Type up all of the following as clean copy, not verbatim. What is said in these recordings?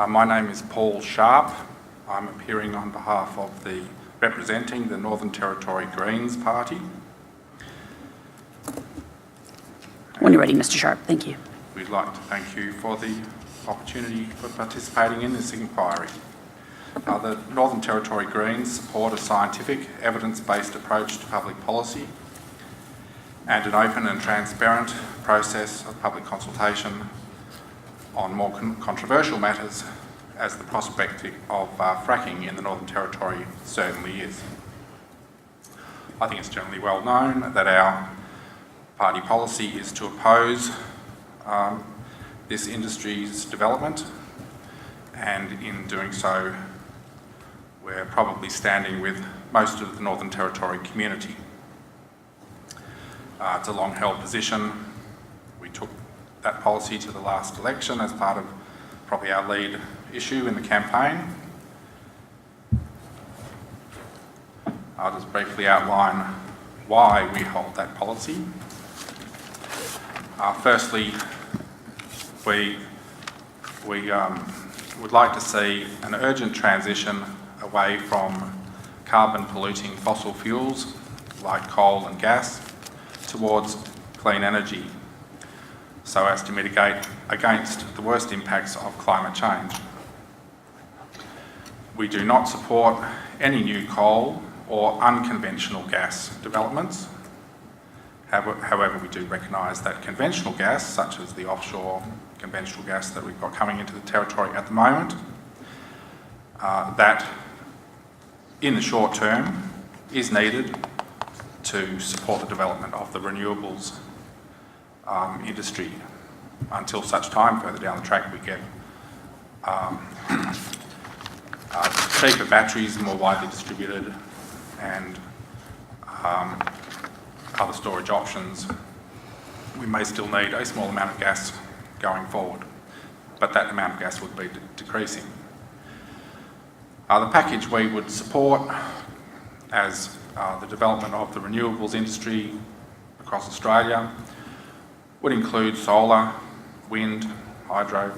My name is Paul Sharp. I'm appearing on behalf of representing the Northern Territory Greens Party. When you're ready, Mr. Sharp. Thank you. We'd like to thank you for the opportunity for participating in this inquiry. The Northern Territory Greens support a scientific, evidence-based approach to public policy and an open and transparent process of public consultation on more controversial matters, as the prospect of fracking in the Northern Territory certainly is. I think it's generally well known that our party policy is to oppose this industry's development, and in doing so we're probably standing with most of the Northern Territory community. It's a long-held position. We took that policy to the last election as part of probably our lead issue in the campaign. I'll just briefly outline why we hold that policy. Firstly, we would like to see an urgent transition away from carbon polluting fossil fuels like coal and gas towards clean energy, so as to mitigate against the worst impacts of climate change. We do not support any new coal or unconventional gas developments. However, we do recognise that conventional gas, such as the offshore conventional gas that we've got coming into the Territory at the moment, that in the short term is needed to support the development of the renewables industry until such time further down the track we get cheaper batteries, more widely distributed, and other storage options. We may still need a small amount of gas going forward, but that amount of gas would be decreasing. The package we would support as the development of the renewables industry across Australia would include solar, wind, hydro,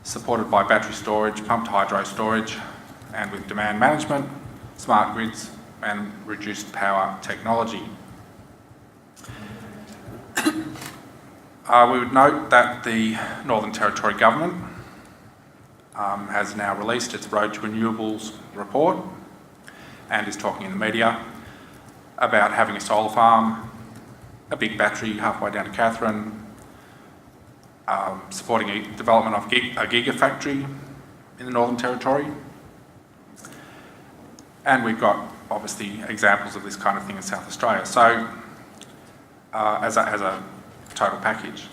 supported by battery storage, pumped hydro storage, and with demand management, smart grids and reduced power technology. We would note that the Northern Territory Government has now released its Road to Renewables report and is talking in the media about having a solar farm, a big battery halfway down to Katherine, supporting a development of a gigafactory in the Northern Territory. And we've got obviously examples of this kind of thing in South Australia. So as a total package.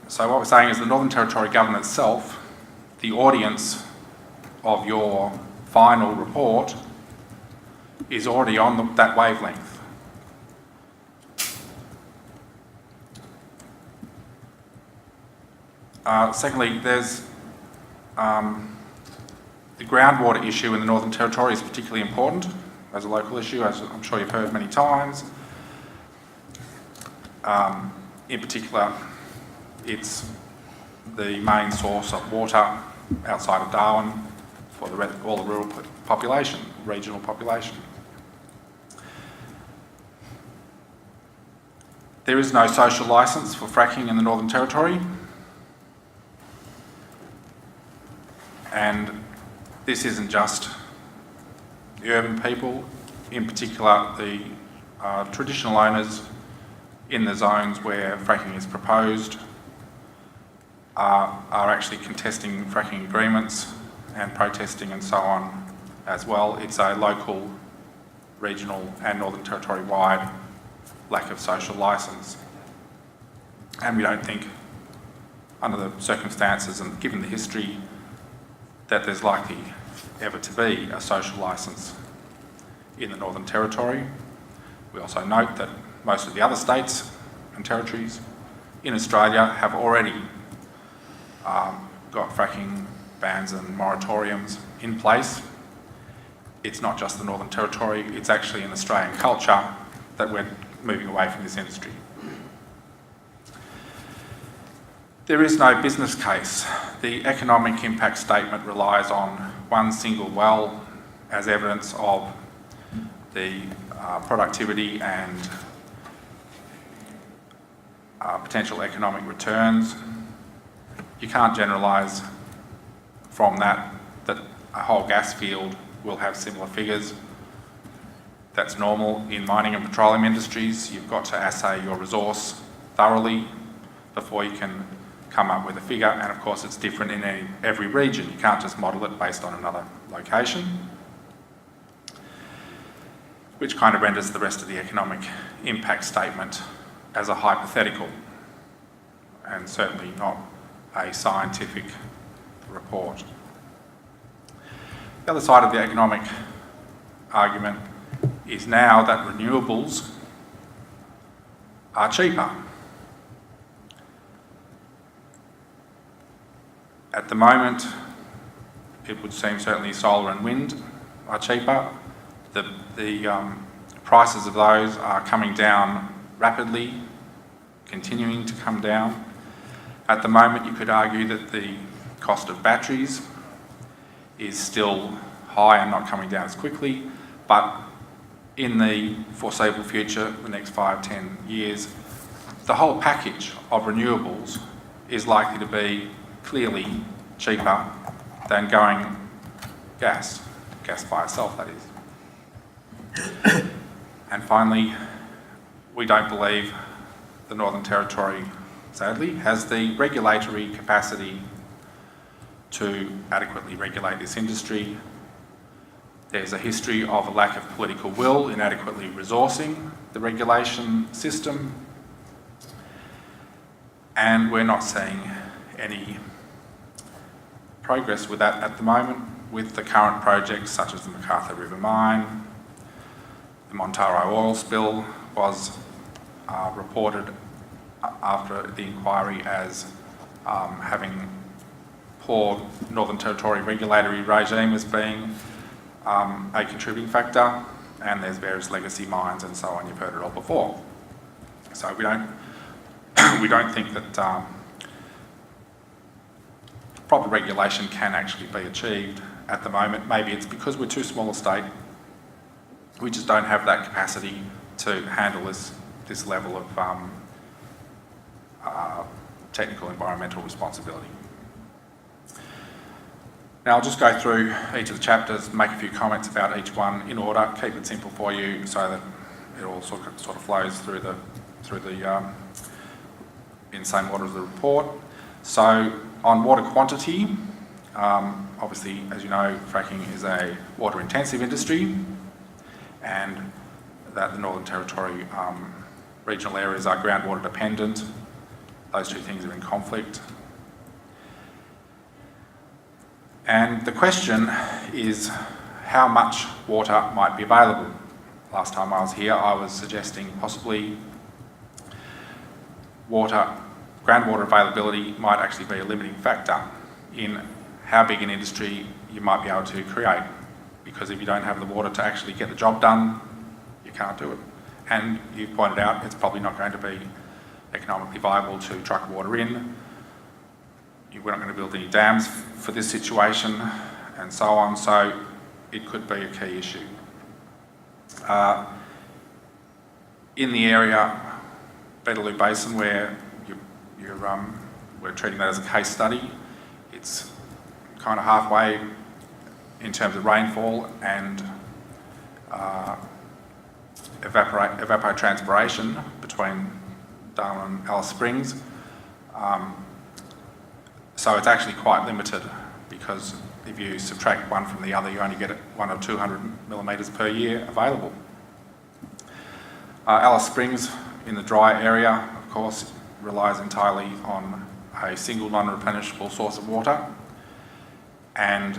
So what we're saying is the Northern Territory Government itself, the audience of your final report, is already on that wavelength. Secondly, there's the groundwater issue in the Northern Territory is particularly important as a local issue, as I'm sure you've heard many times. In particular, it's the main source of water outside of Darwin for all the rural population, regional population. There is no social licence for fracking in the Northern Territory, and this isn't just the urban people, in particular the traditional owners in the zones where fracking is proposed are actually contesting fracking agreements and protesting and so on as well. It's a local, regional and Northern Territory-wide lack of social licence. And we don't think, under the circumstances and given the history, that there's likely ever to be a social licence in the Northern Territory. We also note that most of the other states and territories in Australia have already got fracking bans and moratoriums in place. It's not just the Northern Territory, it's actually in Australian culture that we're moving away from this industry. There is no business case. The economic impact statement relies on one single well as evidence of the productivity and potential economic returns. You can't generalise from that a whole gas field will have similar figures. That's normal in mining and petroleum industries. You've got to assay your resource thoroughly before you can come up with a figure, and of course it's different in every region. You can't just model it based on another location, which kind of renders the rest of the economic impact statement as a hypothetical and certainly not a scientific report. The other side of the economic argument is now that renewables are cheaper. At the moment, it would seem certainly solar and wind are cheaper. The prices of those are coming down rapidly, continuing to come down. At the moment, you could argue that the cost of batteries is still high and not coming down as quickly, but in the foreseeable future, the next 5-10 years, the whole package of renewables is likely to be clearly cheaper than going gas by itself, that is. And finally, we don't believe the Northern Territory, sadly, has the regulatory capacity to adequately regulate this industry. There's a history of a lack of political will in adequately resourcing the regulation system, and we're not seeing any progress with that at the moment, with the current projects such as the McArthur River Mine. The Montaro oil spill was reported after the inquiry as having poor Northern Territory regulatory regime as being a contributing factor, and there's various legacy mines and so on. You've heard it all before. So we don't think that proper regulation can actually be achieved at the moment. Maybe it's because we're too small a state. We just don't have that capacity to handle this level of technical environmental responsibility. Now I'll just go through each of the chapters, make a few comments about each one in order, keep it simple for you so that it all sort of flows through the in the same order as the report. So on water quantity, obviously, as you know, fracking is a water intensive industry, and that the Northern Territory regional areas are groundwater dependent. Those two things are in conflict. And the question is how much water might be available. Last time I was here, I was suggesting possibly groundwater availability might actually be a limiting factor in how big an industry you might be able to create. Because if you don't have the water to actually get the job done, you can't do it. And you've pointed out it's probably not going to be economically viable to truck water in. We're not going to build any dams for this situation, and so on, so it could be a key issue. In the area, Beetaloo Basin, where we're treating that as a case study, it's kind of halfway in terms of rainfall and evapotranspiration between Darwin and Alice Springs. So it's actually quite limited, because if you subtract one from the other, you only get 100 or 200 millimetres per year available. Alice Springs, in the dry area, of course, relies entirely on a single non-replenishable source of water, and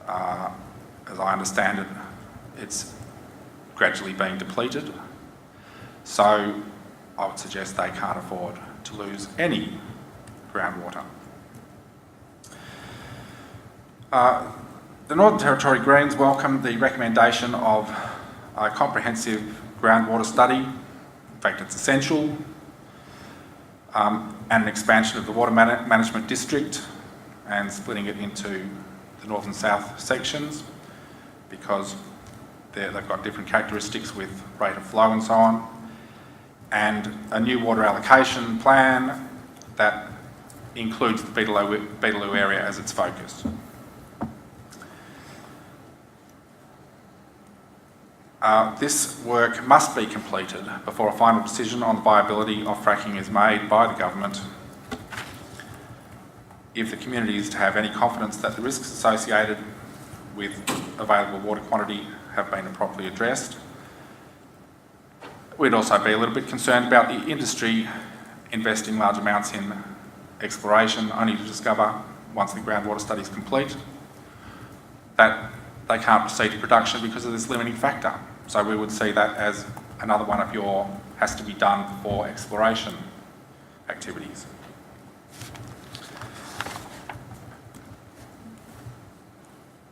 as I understand it, it's gradually being depleted. So I would suggest they can't afford to lose any groundwater. The Northern Territory Greens welcome the recommendation of a comprehensive groundwater study. In fact, it's essential. and an expansion of the water management district and splitting it into the north and south sections because they've got different characteristics with rate of flow and so on, and a new water allocation plan that includes the Beetaloo area as its focus. This work must be completed before a final decision on the viability of fracking is made by the government if the community is to have any confidence that the risks associated with available water quantity have been appropriately addressed. We'd also be a little bit concerned about the industry investing large amounts in exploration only to discover, once the groundwater study is complete, that they can't proceed to production because of this limiting factor. So we would see that as another one of your has to be done for exploration activities.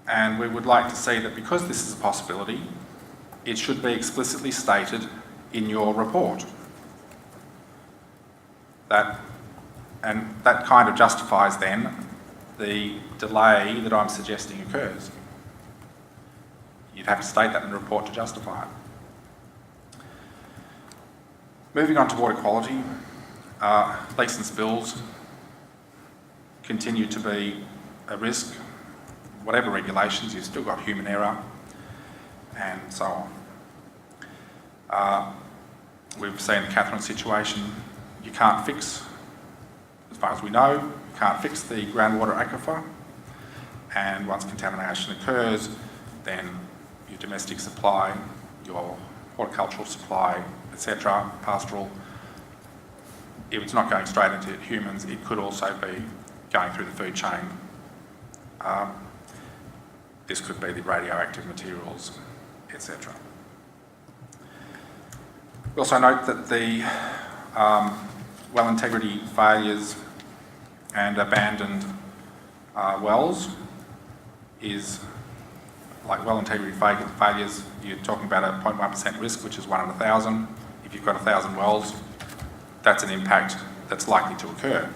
And we would like to see that because this is a possibility, it should be explicitly stated in your report. And that kind of justifies then the delay that I'm suggesting occurs. You'd have to state that in the report to justify it. Moving on to water quality, leaks and spills continue to be a risk. Whatever regulations, you've still got human error and so on. We've seen the Catherine situation. You can't fix, as far as we know, you can't fix the groundwater aquifer, and once contamination occurs, then your domestic supply, your horticultural supply, etc., pastoral, if it's not going straight into humans, it could also be going through the food chain. This could be the radioactive materials, etc. We also note that the well integrity failures and abandoned wells is, like well integrity failures, you're talking about a 0.1% risk, which is 1 in 1,000. If you've got 1,000 wells, that's an impact that's likely to occur.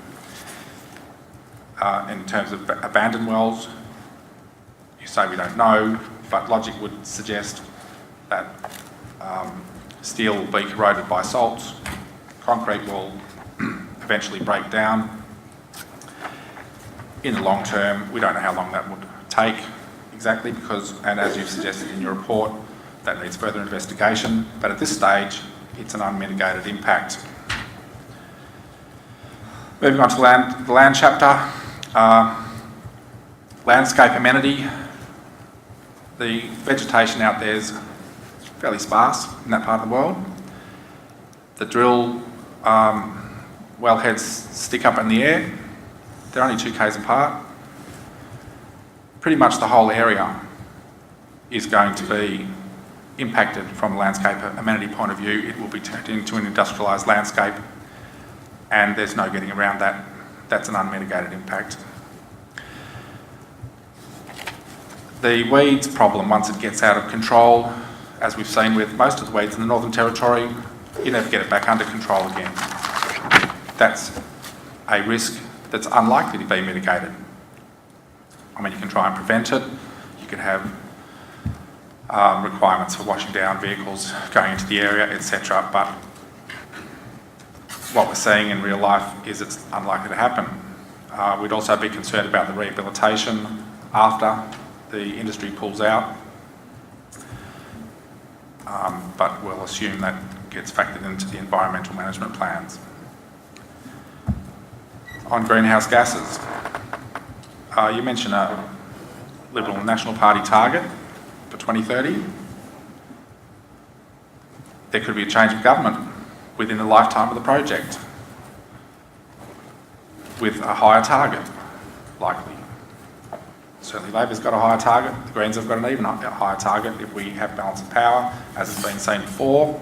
In terms of abandoned wells, you say we don't know, but logic would suggest that steel will be corroded by salts, concrete will eventually break down. In the long term, we don't know how long that would take exactly because, and as you've suggested in your report, that needs further investigation, but at this stage, it's an unmitigated impact. Moving on to the land chapter, landscape amenity. The vegetation out there is fairly sparse in that part of the world. The drill wellheads stick up in the air. They're only 2 k's apart. Pretty much the whole area is going to be impacted from a landscape amenity point of view. It will be turned into an industrialised landscape, and there's no getting around that. That's an unmitigated impact. The weeds problem, once it gets out of control, as we've seen with most of the weeds in the Northern Territory, you never get it back under control again. That's a risk that's unlikely to be mitigated. I mean, you can try and prevent it. You could have requirements for washing down vehicles going into the area, etc. But what we're seeing in real life is it's unlikely to happen. We'd also be concerned about the rehabilitation after the industry pulls out, but we'll assume that gets factored into the environmental management plans. On greenhouse gases, you mentioned a Liberal National Party target for 2030. There could be a change of government within the lifetime of the project with a higher target, likely. Certainly Labor's got a higher target, the Greens have got an even higher target. If we have balance of power, as has been seen before,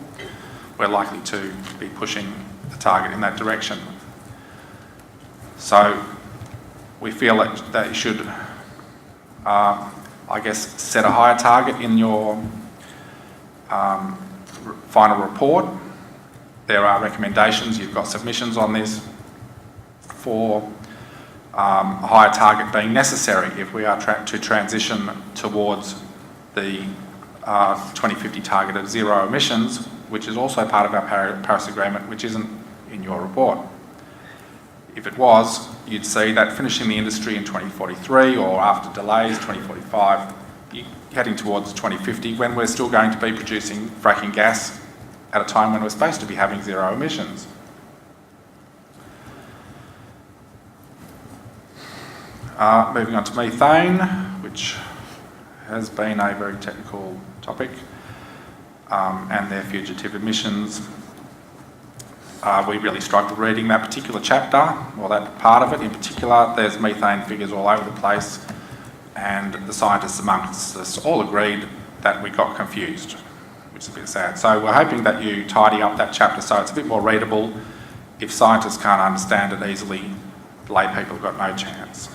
we're likely to be pushing the target in that direction. So we feel that you should, I guess, set a higher target in your final report. There are recommendations, you've got submissions on this. for a higher target being necessary if we are to transition towards the 2050 target of zero emissions, which is also part of our Paris Agreement, which isn't in your report. If it was, you'd see that finishing the industry in 2043 or after delays, 2045, you're heading towards 2050 when we're still going to be producing fracking gas at a time when we're supposed to be having zero emissions. Moving on to methane, which has been a very technical topic, and their fugitive emissions. We really struggled reading that particular chapter, or that part of it in particular. There's methane figures all over the place, and the scientists amongst us all agreed that we got confused, which is a bit sad. So we're hoping that you tidy up that chapter so it's a bit more readable. If scientists can't understand it easily, lay people have got no chance.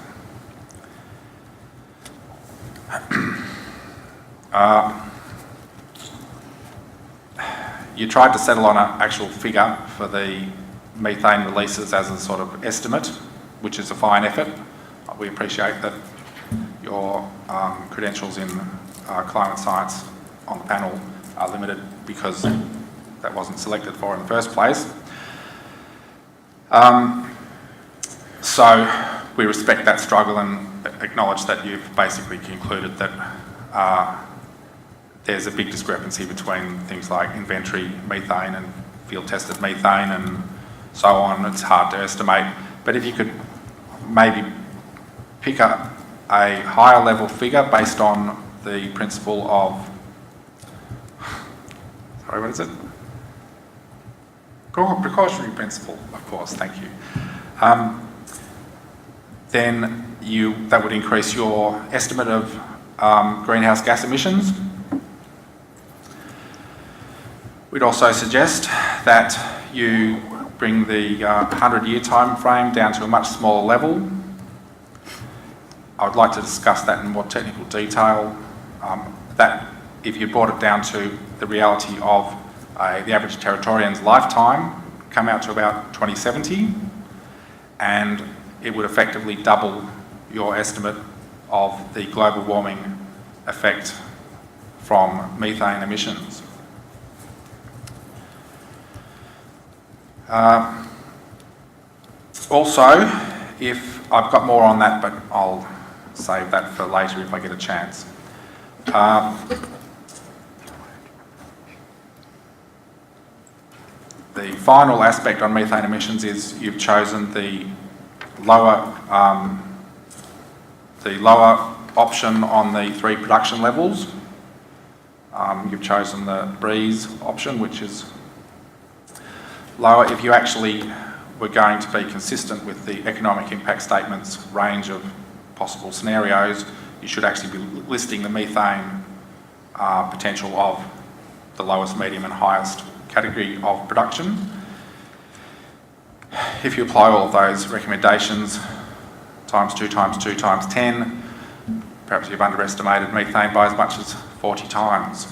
You tried to settle on an actual figure for the methane releases as a sort of estimate, which is a fine effort. We appreciate that your credentials in climate science on the panel are limited because that wasn't selected for in the first place. So we respect that struggle and acknowledge that you've basically concluded that there's a big discrepancy between things like inventory methane and field-tested methane and so on. It's hard to estimate. But if you could maybe pick up a higher level figure based on the principle of, sorry, what is it? Precautionary principle, of course, thank you. Then that would increase your estimate of greenhouse gas emissions. We'd also suggest that you bring the 100-year time frame down to a much smaller level. I would like to discuss that in more technical detail. That if you brought it down to the reality of the average Territorian's lifetime, come out to about 2070, and it would effectively double your estimate of the global warming effect from methane emissions. Also, if I've got more on that, but I'll save that for later if I get a chance. The final aspect on methane emissions is you've chosen the lower option on the 3 production levels. You've chosen the breeze option, which is lower. If you actually were going to be consistent with the economic impact statement's range of possible scenarios, you should actually be listing the methane potential of the lowest, medium and highest category of production. If you apply all of those recommendations, times 2 times 2 times 10, perhaps you've underestimated methane by as much as 40 times,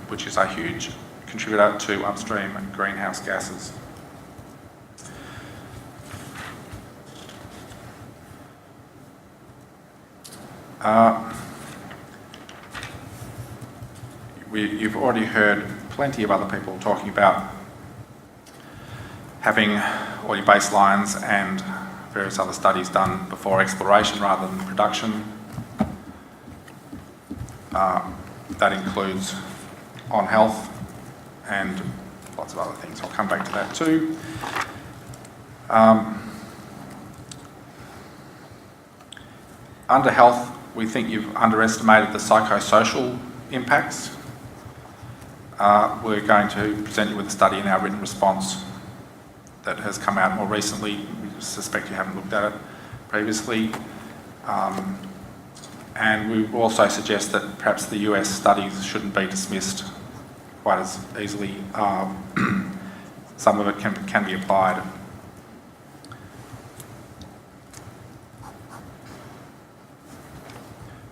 which is a huge contributor to upstream greenhouse gases. You've already heard plenty of other people talking about having all your baselines and various other studies done before exploration rather than production. That includes on health and lots of other things. I'll come back to that too. Under health, we think you've underestimated the psychosocial impacts. We're going to present you with a study in our written response that has come out more recently. We suspect you haven't looked at it previously. And we also suggest that perhaps the US studies shouldn't be dismissed quite as easily. Some of it can be applied.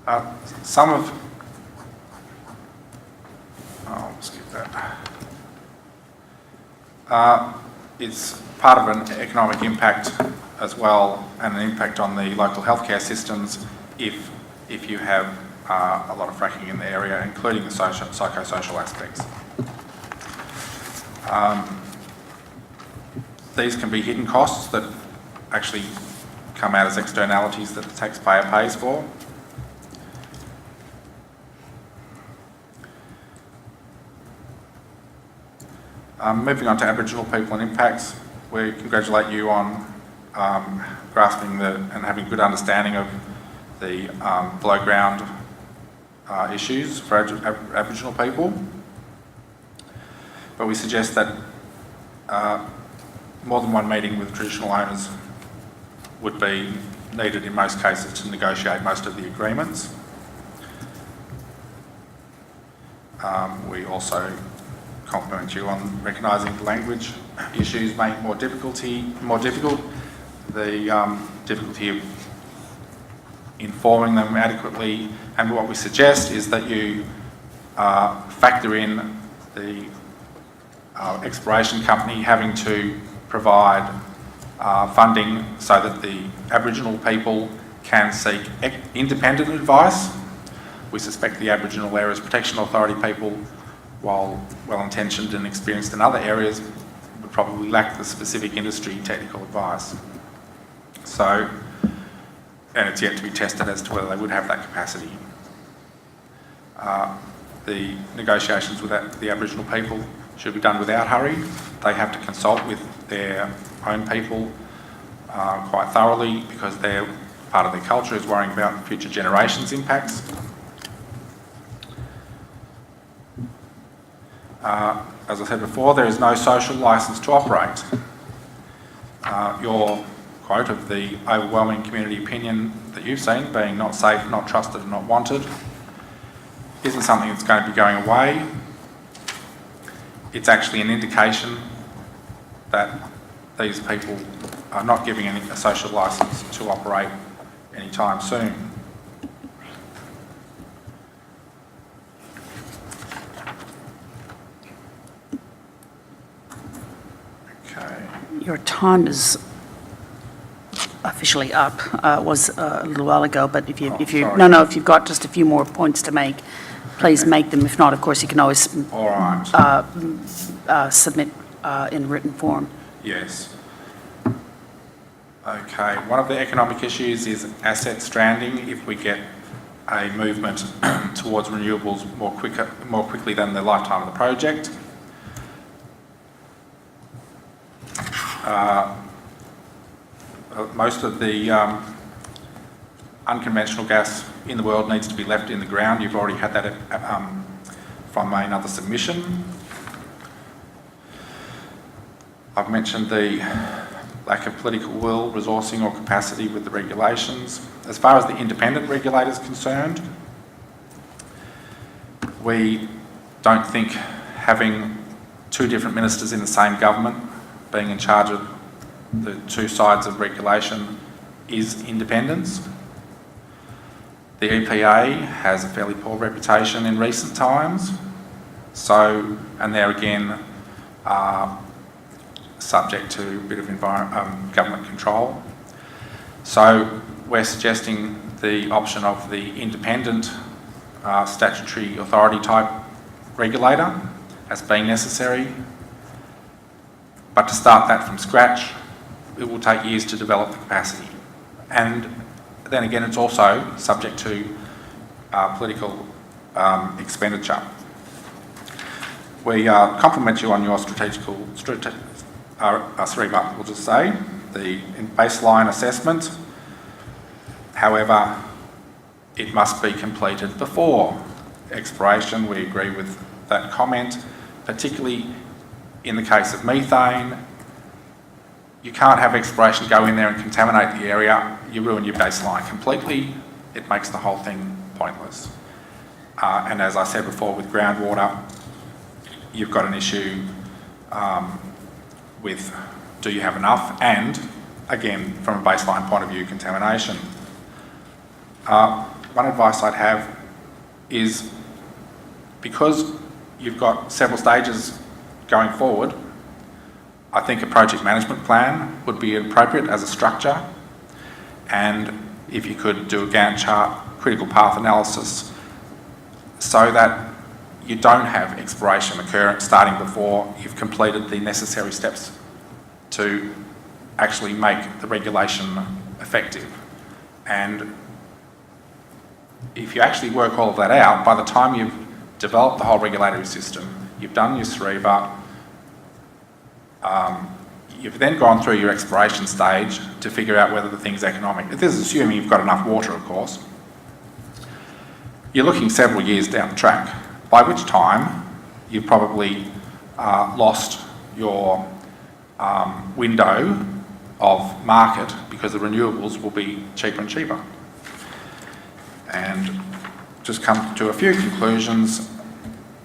I'll skip that. It's part of an economic impact as well, and an impact on the local healthcare systems if you have a lot of fracking in the area, including the psychosocial aspects. These can be hidden costs that actually come out as externalities that the taxpayer pays for. Moving on to Aboriginal people and impacts, we congratulate you on grasping and having good understanding of the below ground issues for Aboriginal people. But we suggest that more than one meeting with traditional owners would be needed in most cases to negotiate most of the agreements. We also compliment you on recognising the language issues make more difficult. The difficulty of informing them adequately, and what we suggest is that you factor in the exploration company having to provide funding so that the Aboriginal people can seek independent advice. We suspect the Aboriginal Areas Protection Authority people, while well-intentioned and experienced in other areas, would probably lack the specific industry technical advice. So, and it's yet to be tested as to whether they would have that capacity. The negotiations with the Aboriginal people should be done without hurry. They have to consult with their own people quite thoroughly, because part of their culture is worrying about future generations' impacts. As I said before, there is no social licence to operate. Your quote of the overwhelming community opinion that you've seen, being not safe, not trusted and not wanted, isn't something that's going to be going away. It's actually an indication that these people are not giving a social licence to operate anytime soon. Okay. Your time is officially up. Was a little while ago, but if you've got just a few more points to make, please make them. If not, of course, you can always all right. Submit in written form. Yes. Okay. One of the economic issues is asset stranding. If we get a movement towards renewables more quickly than the lifetime of the project. Most of the unconventional gas in the world needs to be left in the ground. You've already had that from another submission. I've mentioned the lack of political will, resourcing or capacity with the regulations. As far as the independent regulator is concerned, we don't think having two different ministers in the same government being in charge of the two sides of regulation is independence. The EPA has a fairly poor reputation in recent times, and they're again subject to a bit of government control. So we're suggesting the option of the independent statutory authority type regulator as being necessary. But to start that from scratch, it will take years to develop the capacity. And then again, it's also subject to political expenditure. We compliment you on your we'll just say, the baseline assessment. However, it must be completed before exploration. We agree with that comment, particularly in the case of methane. You can't have exploration go in there and contaminate the area. You ruin your baseline completely. It makes the whole thing pointless. And as I said before, with groundwater, you've got an issue with do you have enough, and again, from a baseline point of view, contamination. One advice I'd have is, because you've got several stages going forward, I think a project management plan would be appropriate as a structure, and if you could do a Gantt chart, critical path analysis, so that you don't have exploration occur starting before you've completed the necessary steps to actually make the regulation effective. And if you actually work all of that out, by the time you've developed the whole regulatory system, you've done your SREBA, you've then gone through your exploration stage to figure out whether the thing's economic. This is assuming you've got enough water, of course. You're looking several years down the track, by which time you've probably lost your window of market, because the renewables will be cheaper and cheaper. And just come to a few conclusions.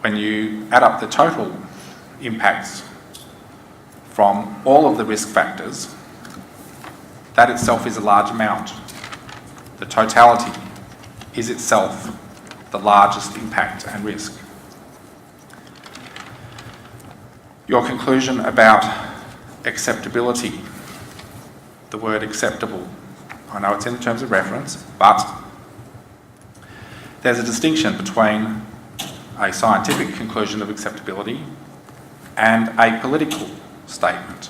When you add up the total impacts from all of the risk factors, that itself is a large amount. The totality is itself the largest impact and risk. Your conclusion about acceptability, the word acceptable, I know it's in terms of reference, but there's a distinction between a scientific conclusion of acceptability and a political statement.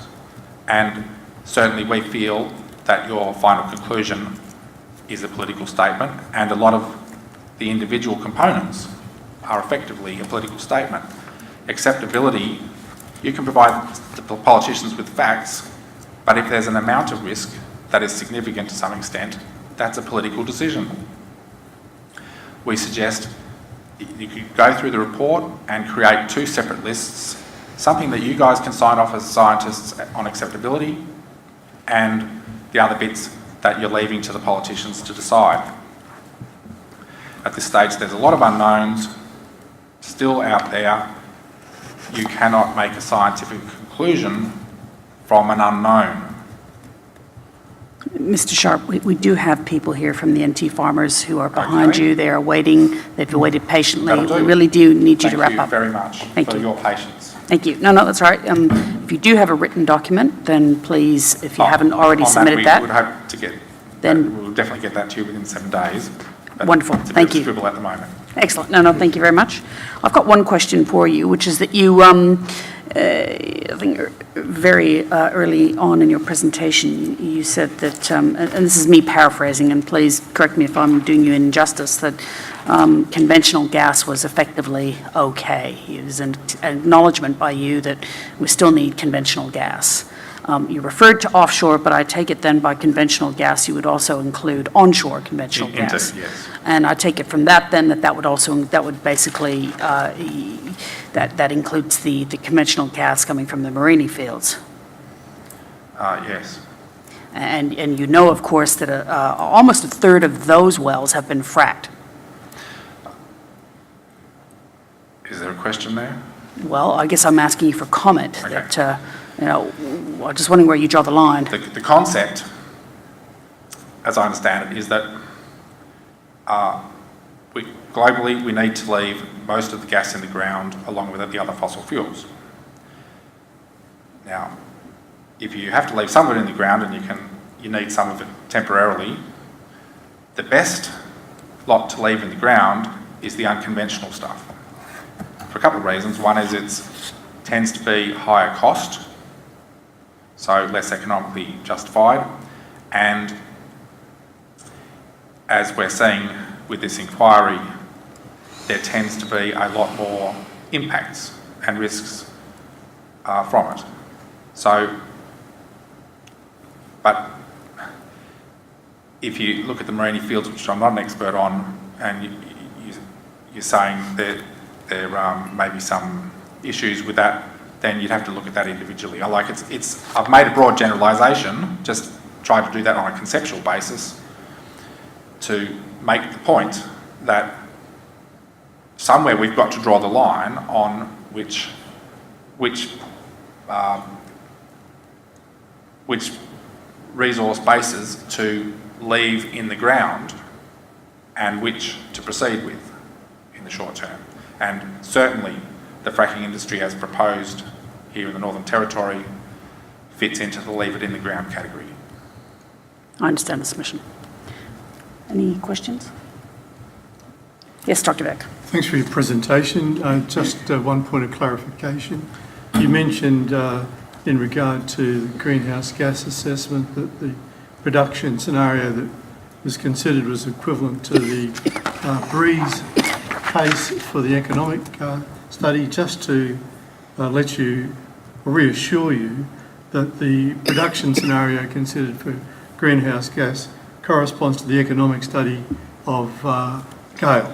And certainly we feel that your final conclusion is a political statement, and a lot of the individual components are effectively a political statement. Acceptability, you can provide the politicians with facts, but if there's an amount of risk that is significant to some extent, that's a political decision. We suggest you could go through the report and create two separate lists, something that you guys can sign off as scientists on acceptability, and the other bits that you're leaving to the politicians to decide. At this stage, there's a lot of unknowns still out there. You cannot make a scientific conclusion from an unknown. Mr. Sharp, we do have people here from the NT farmers who are behind Okay. you. They are waiting. They've waited patiently. That'll do. We really do need you to wrap up. Thank you very much for your patience. Thank you. No, that's all right. If you do have a written document, then please, if you haven't already submitted that. We would hope to get, then we'll definitely get that to you within 7 days. Wonderful. It's a Thank bit of a you. scribble at the moment. Excellent. No, thank you very much. I've got one question for you, which is that you, I think very early on in your presentation, you said that, and this is me paraphrasing, and please correct me if I'm doing you injustice, that conventional gas was effectively okay. It was an acknowledgement by you that we still need conventional gas. You referred to offshore, but I take it then by conventional gas you would also include onshore conventional gas. Indeed, yes. And I take it from that then that would basically, that includes the conventional gas coming from the Mereenie fields. Yes. And you know, of course, that almost a third of those wells have been fracked. Is there a question there? Well, I guess I'm asking you for comment. Okay. That, I'm just wondering where you draw the line. The concept, as I understand it, is that globally we need to leave most of the gas in the ground along with the other fossil fuels. Now, if you have to leave some of it in the ground and you need some of it temporarily, the best lot to leave in the ground is the unconventional stuff. For a couple of reasons. One is it tends to be higher cost, so less economically justified, and as we're seeing with this inquiry, there tends to be a lot more impacts and risks from it. So, but if you look at the Mereenie fields, which I'm not an expert on, and you're saying that there may be some issues with that, then you'd have to look at that individually. I've made a broad generalisation, just tried to do that on a conceptual basis to make the point that somewhere we've got to draw the line on which resource bases to leave in the ground and which to proceed with in the short term. And certainly the fracking industry has proposed here in the Northern Territory fits into the leave it in the ground category. I understand the submission. Any questions? Yes, Dr. Beck. Thanks for your presentation. Just one point of clarification. You mentioned in regard to the greenhouse gas assessment that the production scenario that was considered was equivalent to the breeze case for the economic study. Just to let you reassure you that the production scenario considered for greenhouse gas corresponds to the economic study of Gale.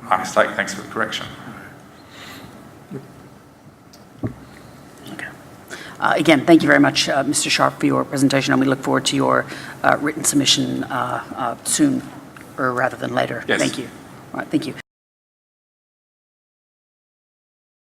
My mistake, thanks for the correction. Okay. Again, thank you very much, Mr. Sharp, for your presentation, and we look forward to your written submission soon, or rather than later. Yes. Thank you. All right, thank you.